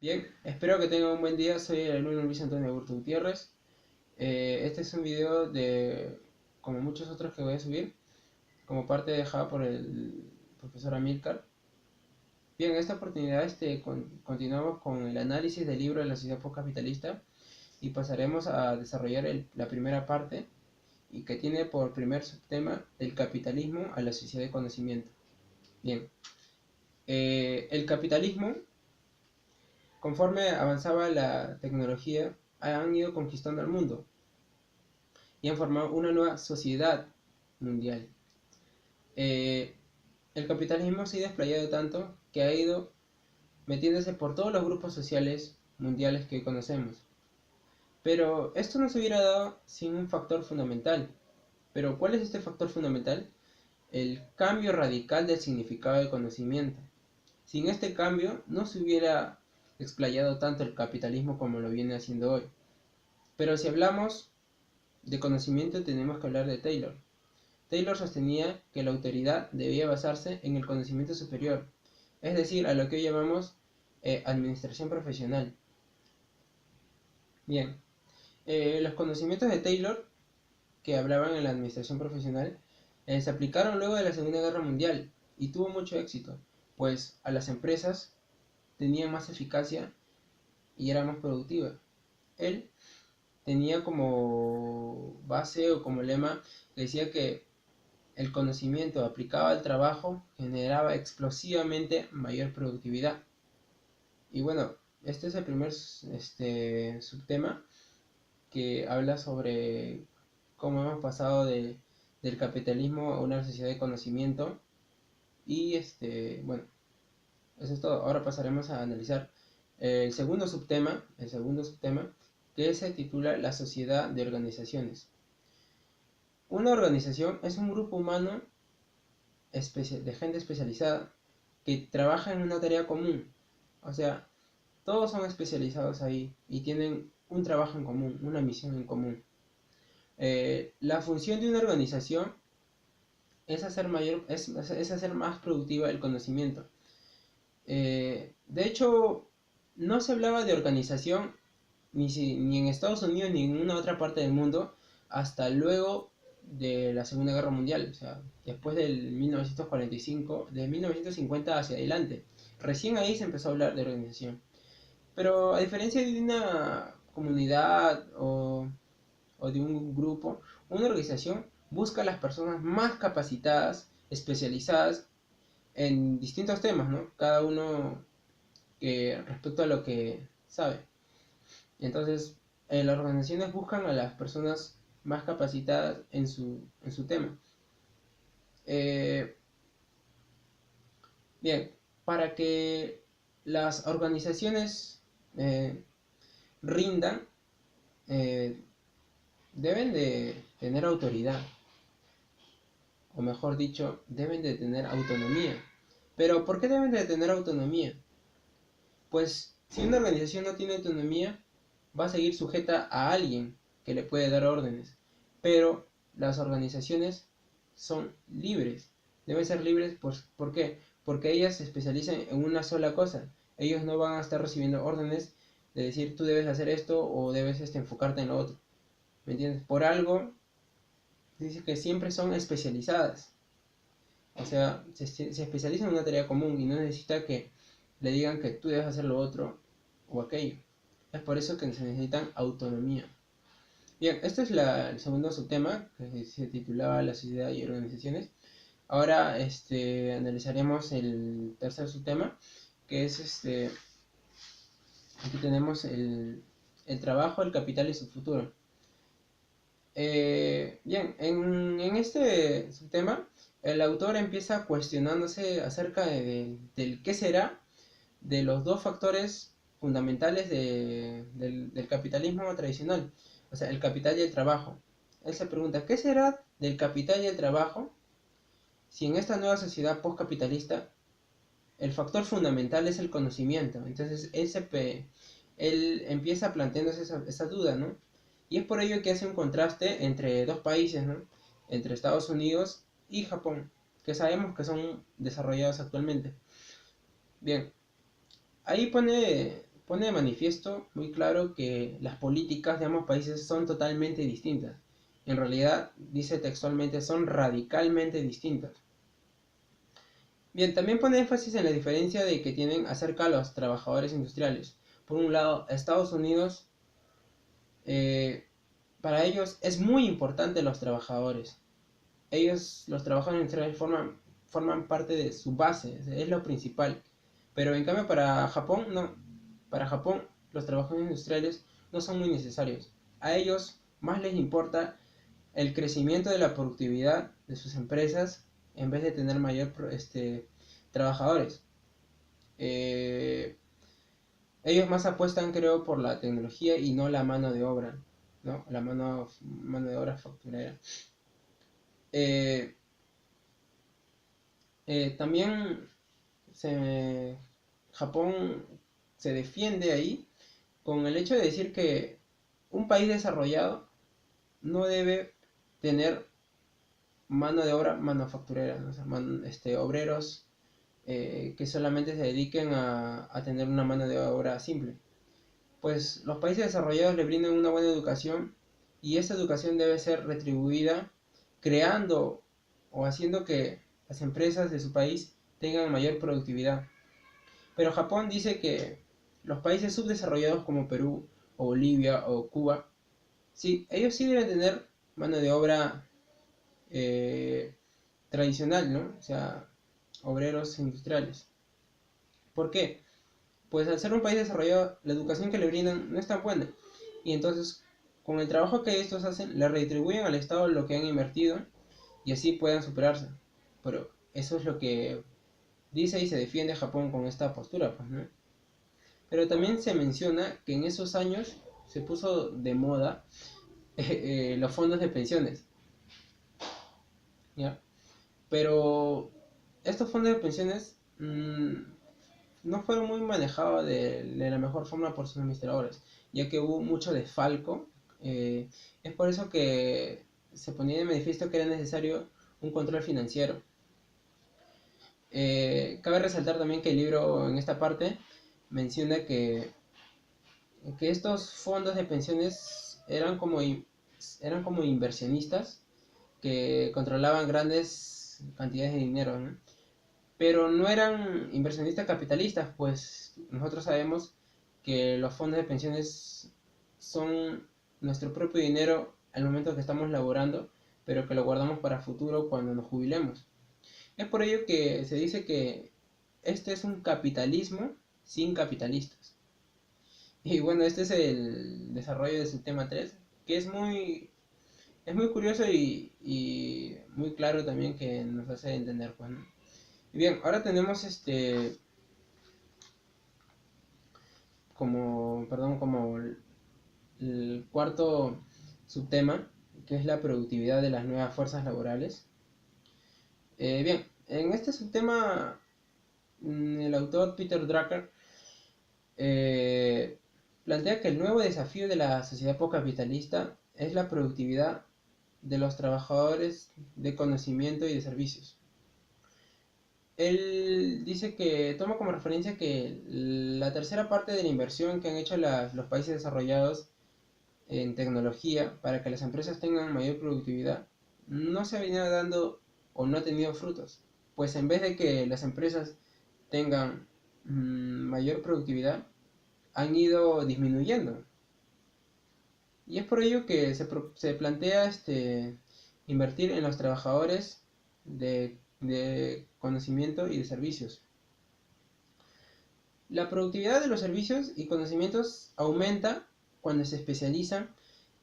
Bien, espero que tengan un buen día. Soy el alumno Luis Antonio Augusto Gutiérrez. Este es un video como muchos otros que voy a subir, como parte dejada por el profesor Amílcar. Bien, en esta oportunidad continuamos con el análisis del libro de la sociedad postcapitalista y pasaremos a desarrollar la primera parte y que tiene por primer subtema el capitalismo a la sociedad de conocimiento. Bien, el capitalismo, conforme avanzaba la tecnología, han ido conquistando el mundo y han formado una nueva sociedad mundial. Eh, el capitalismo se ha desplayado tanto que ha ido metiéndose por todos los grupos sociales mundiales que hoy conocemos. Pero esto no se hubiera dado sin un factor fundamental. ¿Pero cuál es este factor fundamental? El cambio radical del significado del conocimiento. Sin este cambio no se hubiera explayado tanto el capitalismo como lo viene haciendo hoy. Pero si hablamos de conocimiento tenemos que hablar de Taylor. Taylor sostenía que la autoridad debía basarse en el conocimiento superior, es decir, a lo que hoy llamamos administración profesional. Bien, los conocimientos de Taylor que hablaban en la administración profesional se aplicaron luego de la Segunda Guerra Mundial y tuvo mucho éxito, pues a las empresas tenían más eficacia y eran más productivas. Él tenía como base o como lema que decía que el conocimiento aplicado al trabajo generaba explosivamente mayor productividad. Y bueno, este es el primer subtema que habla sobre cómo hemos pasado del capitalismo a una sociedad de conocimiento. Y bueno, eso es todo. Ahora pasaremos a analizar el segundo subtema que se titula La sociedad de organizaciones. Una organización es un grupo humano de gente especializada que trabaja en una tarea común. O sea, todos son especializados ahí y tienen un trabajo en común, una misión en común. La función de una organización es hacer más productiva el conocimiento. De hecho, no se hablaba de organización ni en Estados Unidos ni en ninguna otra parte del mundo hasta luego de la Segunda Guerra Mundial, o sea, después del 1945, de 1950 hacia adelante. Recién ahí se empezó a hablar de organización. Pero a diferencia de una comunidad o de un grupo, una organización busca a las personas más capacitadas, especializadas en distintos temas, ¿no? Cada uno respecto a lo que sabe. Entonces, las organizaciones buscan a las personas más capacitadas en su tema. Eh, Bien, para que las organizaciones rindan, eh, deben de tener autoridad, o mejor dicho, deben de tener autonomía. Pero ¿por qué deben de tener autonomía? Pues si una organización no tiene autonomía, va a seguir sujeta a alguien que le puede dar órdenes. Pero las organizaciones son libres. Deben ser libres, pues, ¿por qué? Porque ellas se especializan en una sola cosa. Ellos no van a estar recibiendo órdenes de decir tú debes hacer esto o debes enfocarte en lo otro. ¿Me entiendes? Por algo dice que siempre son especializadas. O sea, se especializan en una tarea común y no necesita que le digan que tú debes hacer lo otro o aquello. Es por eso que se necesitan autonomía. Bien, este es el segundo subtema que se titulaba La sociedad y organizaciones. Ahora analizaremos el tercer subtema, que es aquí tenemos el trabajo, el capital y su futuro. Bien, en este tema, el autor empieza cuestionándose acerca del qué será de los dos factores fundamentales del capitalismo tradicional, o sea, el capital y el trabajo. Él se pregunta, ¿qué será del capital y el trabajo si en esta nueva sociedad postcapitalista el factor fundamental es el conocimiento? Entonces, él empieza planteándose esa duda, ¿no? Y es por ello que hace un contraste entre dos países, ¿no? Entre Estados Unidos y Japón, que sabemos que son desarrollados actualmente. Bien, ahí pone de manifiesto muy claro que las políticas de ambos países son totalmente distintas. En realidad, dice textualmente, son radicalmente distintas. Bien, también pone énfasis en la diferencia de que tienen acerca a los trabajadores industriales. Por un lado, Estados Unidos, eh, para ellos es muy importante los trabajadores. Ellos, los trabajadores industriales, forman parte de su base, es lo principal. Pero en cambio para Japón, no. Para Japón, los trabajadores industriales no son muy necesarios. A ellos más les importa el crecimiento de la productividad de sus empresas en vez de tener mayor trabajadores. Eh, Ellos más apuestan, creo, por la tecnología y no la mano de obra, ¿no? La mano de obra facturera. Eh, También Japón se defiende ahí con el hecho de decir que un país desarrollado no debe tener mano de obra manufacturera, ¿no? O sea, obreros que solamente se dediquen a tener una mano de obra simple. Pues los países desarrollados le brindan una buena educación y esa educación debe ser retribuida creando o haciendo que las empresas de su país tengan mayor productividad. Pero Japón dice que los países subdesarrollados como Perú o Bolivia o Cuba, sí, ellos sí deben tener mano de obra eh, tradicional, ¿no? O sea, obreros industriales. ¿Por qué? Pues al ser un país desarrollado, la educación que le brindan no es tan buena. Y entonces, con el trabajo que estos hacen, le retribuyen al Estado lo que han invertido y así puedan superarse. Pero eso es lo que dice y se defiende Japón con esta postura, pues, ¿no? Pero también se menciona que en esos años se puso de moda los fondos de pensiones, ¿ya? Pero estos fondos de pensiones no fueron muy manejados de la mejor forma por sus administradores, ya que hubo mucho desfalco. Es por eso que se ponía de manifiesto que era necesario un control financiero. Cabe resaltar también que el libro en esta parte menciona que estos fondos de pensiones eran como inversionistas que controlaban grandes cantidades de dinero, ¿no? Pero no eran inversionistas capitalistas, pues nosotros sabemos que los fondos de pensiones son nuestro propio dinero al momento que estamos laborando, pero que lo guardamos para futuro cuando nos jubilemos. Es por ello que se dice que este es un capitalismo sin capitalistas. Y bueno, este es el desarrollo de su tema 3 que es muy curioso y muy claro también que nos hace entender, pues, ¿no? Y bien, ahora tenemos como el cuarto subtema, que es la productividad de las nuevas fuerzas laborales. Bien, en este subtema, el autor Peter Drucker eh, plantea que el nuevo desafío de la sociedad postcapitalista es la productividad de los trabajadores de conocimiento y de servicios. Él dice que toma como referencia que la tercera parte de la inversión que han hecho los países desarrollados en tecnología para que las empresas tengan mayor productividad no se ha venido dando o no ha tenido frutos. Pues en vez de que las empresas tengan mayor productividad, han ido disminuyendo. Y es por ello que se plantea invertir en los trabajadores de conocimiento y de servicios. La productividad de los servicios y conocimientos aumenta cuando se especializan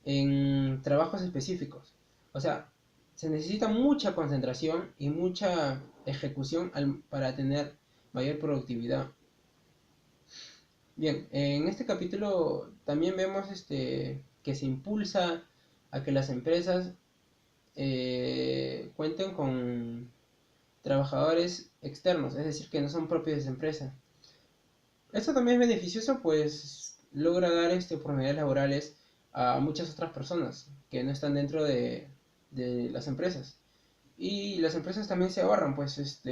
en trabajos específicos. O sea, se necesita mucha concentración y mucha ejecución para tener mayor productividad. Bien, en este capítulo también vemos que se impulsa a que las empresas cuenten con trabajadores externos, es decir, que no son propios de esa empresa. Esto también es beneficioso, pues logra dar oportunidades laborales a muchas otras personas que no están dentro de las empresas. Y las empresas también se ahorran, pues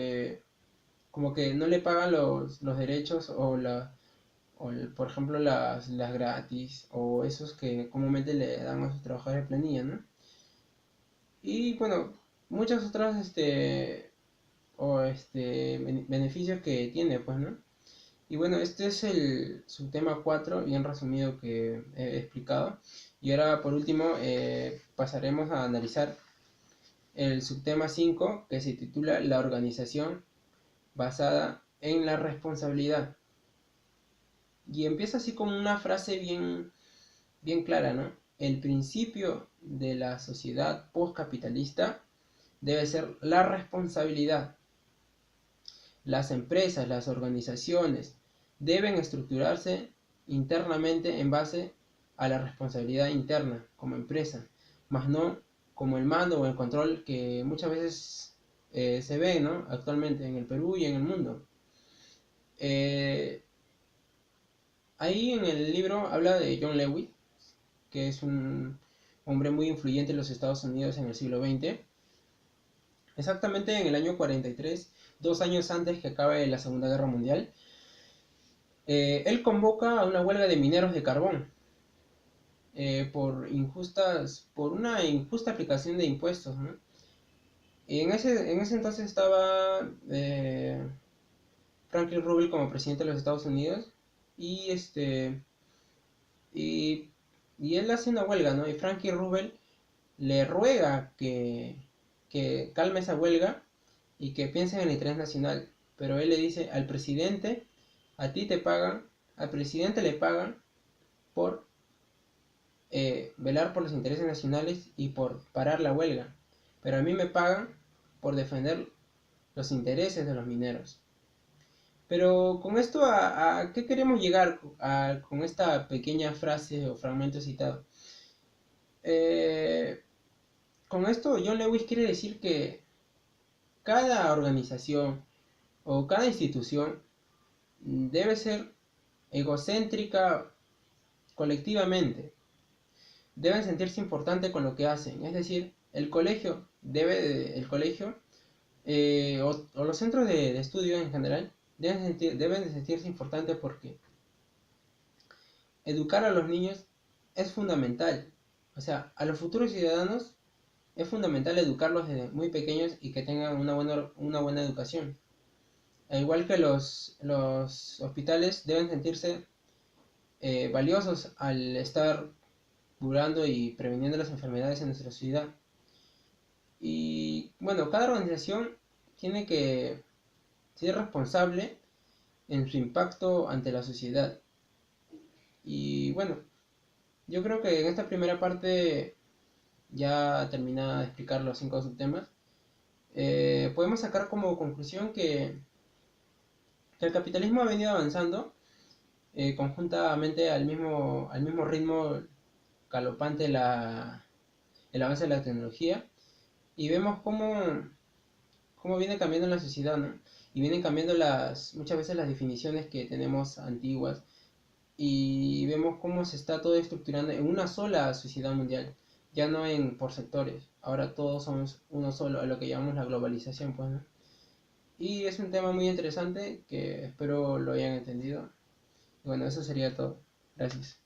como que no le pagan los derechos por ejemplo las gratis, o esos que comúnmente le dan a sus trabajadores de planilla, ¿no? Y bueno, muchas otras beneficios que tiene, pues, ¿no? Y bueno, este es el subtema 4 bien resumido que he explicado. Y ahora por último pasaremos a analizar el subtema 5, que se titula La organización basada en la responsabilidad. Y empieza así con una frase bien clara, ¿no? El principio de la sociedad postcapitalista debe ser la responsabilidad. Las empresas, las organizaciones deben estructurarse internamente en base a la responsabilidad interna como empresa, más no como el mando o el control que muchas veces se ve, ¿no? Actualmente en el Perú y en el mundo. Eh, Ahí en el libro habla de John Lewis, que es un hombre muy influyente en los Estados Unidos en el siglo XX. Exactamente en el año 43, 2 años antes que acabe la Segunda Guerra Mundial, él convoca a una huelga de mineros de carbón por una injusta aplicación de impuestos, ¿no? Y en ese entonces estaba Franklin Roosevelt como presidente de los Estados Unidos y y, y él hace una huelga, ¿no? Y Franklin Roosevelt le ruega que calme esa huelga y que piensen en el interés nacional. Pero él le dice al presidente, a ti te pagan, al presidente le pagan por velar por los intereses nacionales y por parar la huelga. Pero a mí me pagan por defender los intereses de los mineros. Pero con esto, ¿a qué queremos llegar con esta pequeña frase o fragmento citado? Eh, con esto, John Lewis quiere decir que cada organización o cada institución debe ser egocéntrica colectivamente. Deben sentirse importantes con lo que hacen. Es decir, el colegio o los centros de estudio en general deben de sentirse importantes porque educar a los niños es fundamental. O sea, a los futuros ciudadanos es fundamental educarlos desde muy pequeños y que tengan una buena educación. Al igual que los hospitales deben sentirse valiosos al estar curando y previniendo las enfermedades en nuestra sociedad. Y bueno, cada organización tiene que ser responsable en su impacto ante la sociedad. Y bueno, yo creo que en esta primera parte ya termina de explicar los 5 subtemas. Podemos sacar como conclusión que el capitalismo ha venido avanzando conjuntamente al mismo ritmo galopante el avance de la tecnología y vemos cómo viene cambiando la sociedad, ¿no? Y vienen cambiando muchas veces las definiciones que tenemos antiguas y vemos cómo se está todo estructurando en una sola sociedad mundial, ya no por sectores, ahora todos somos uno solo, a lo que llamamos la globalización, pues, ¿no? Y es un tema muy interesante que espero lo hayan entendido. Y bueno, eso sería todo. Gracias.